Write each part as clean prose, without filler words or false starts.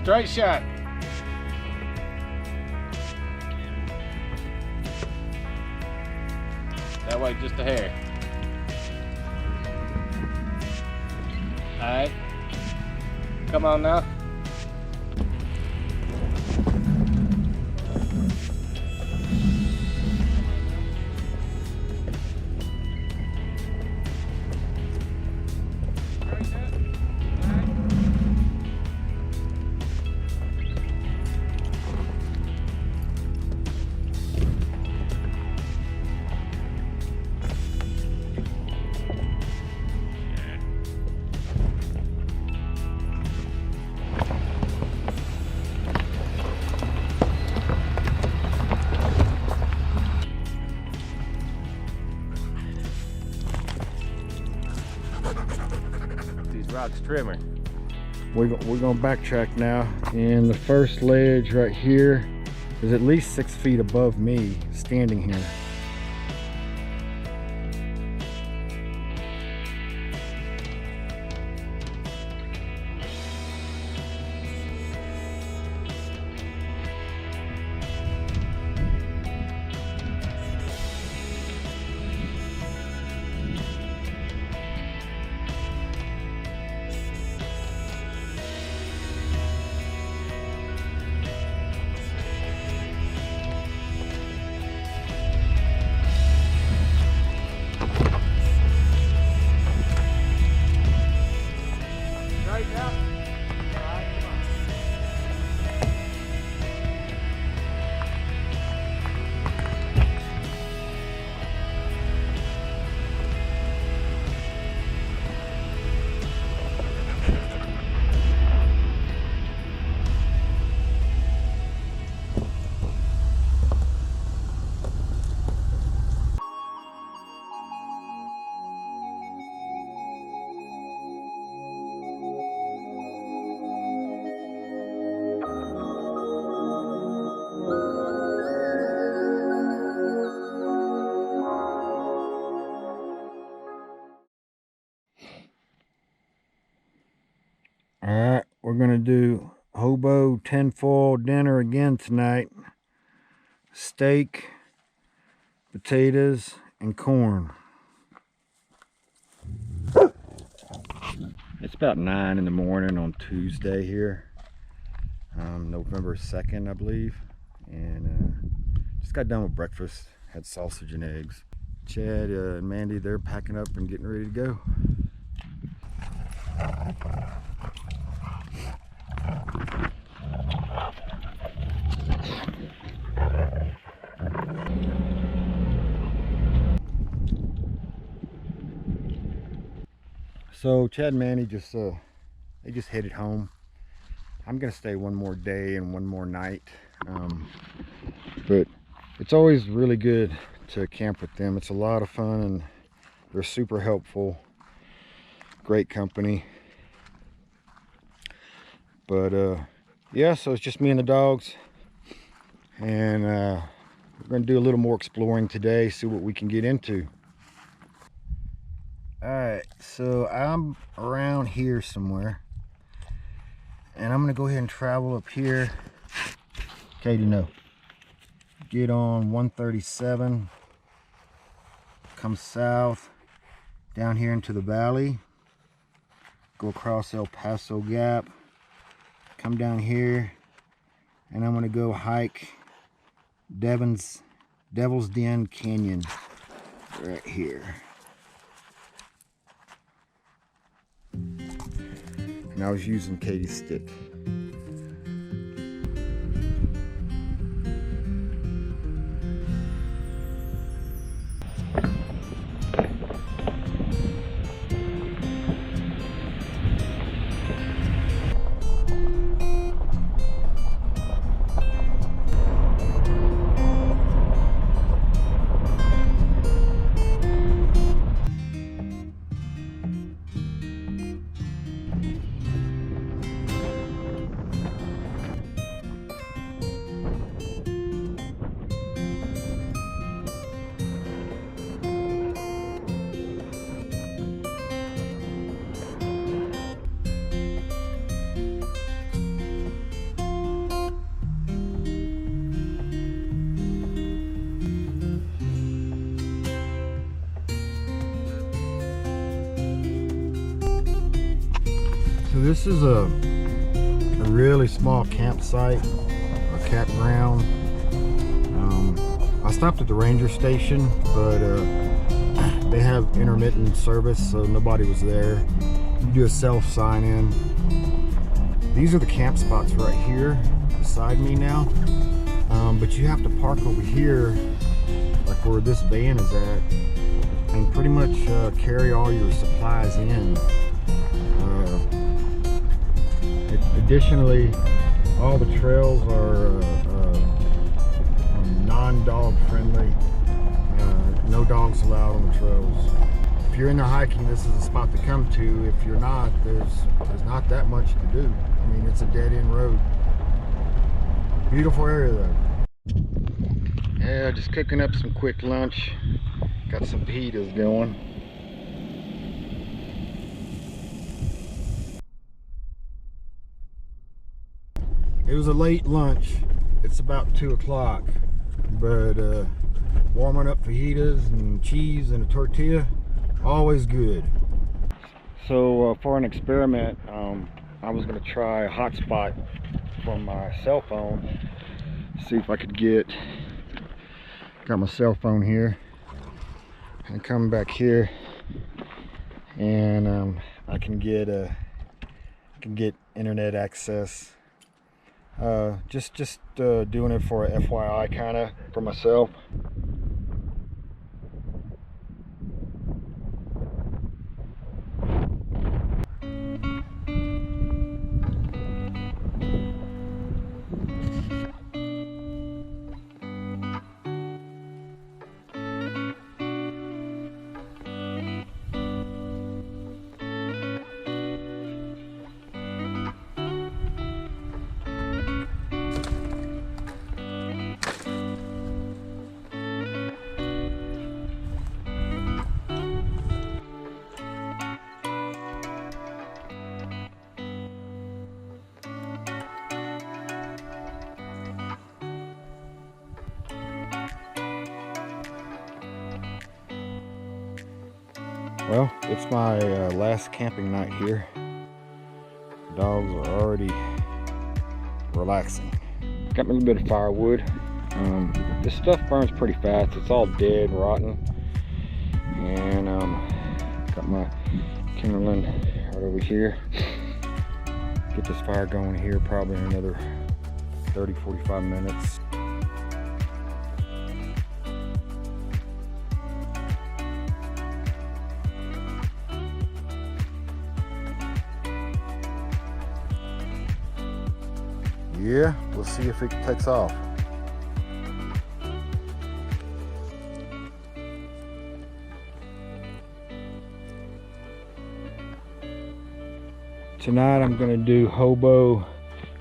Straight shot. That way, just a hair. Alright. Come on now. Rocks Tremor. We're gonna backtrack now, and the first ledge right here is at least 6 feet above me standing here. Alright, we're gonna do hobo tinfoil dinner again tonight. Steak, potatoes, and corn. It's about 9 in the morning on Tuesday here, November 2nd, I believe, and just got done with breakfast. Had sausage and eggs. Chad and Mandy, they're packing up and getting ready to go. So Chad and Mandy they just headed home. I'm gonna stay one more day and one more night, but it's always really good to camp with them. It's a lot of fun and they're super helpful, great company. But yeah, so it's just me and the dogs, and we're gonna do a little more exploring today, see what we can get into. Alright, so I'm around here somewhere, and I'm gonna go ahead and travel up here. Katie, no. Get on 137, come south, down here into the valley, go across El Paso Gap, come down here, and I'm gonna go hike Devil's Den Canyon right here. And I was using Katie's stick. this is a really small campsite or campground. I stopped at the ranger station, but they have intermittent service, so nobody was there. You do a self sign in. These are the camp spots right here beside me now, but you have to park over here, like where this van is at, and pretty much carry all your supplies in. Additionally, all the trails are non-dog friendly. No dogs allowed on the trails. If you're into hiking, this is a spot to come to. If you're not, there's not that much to do. I mean, it's a dead-end road. Beautiful area though. Yeah, just cooking up some quick lunch. Got some fajitas going. It was a late lunch. It's about 2 o'clock, but warming up fajitas and cheese and a tortilla, always good. So for an experiment, I was going to try a hotspot from my cell phone. See if I could got my cell phone here, and come back here, and I can get internet access. Just doing it for a FYI kind of for myself. Well, it's my last camping night here. Dogs are already relaxing. Got me a little bit of firewood. This stuff burns pretty fast. It's all dead, rotten. And got my kindling right over here. Get this fire going here probably in another 30-45 minutes. Yeah, we'll see if it takes off. Tonight I'm gonna do hobo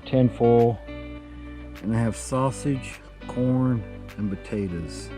tinfoil, and I have sausage, corn, and potatoes.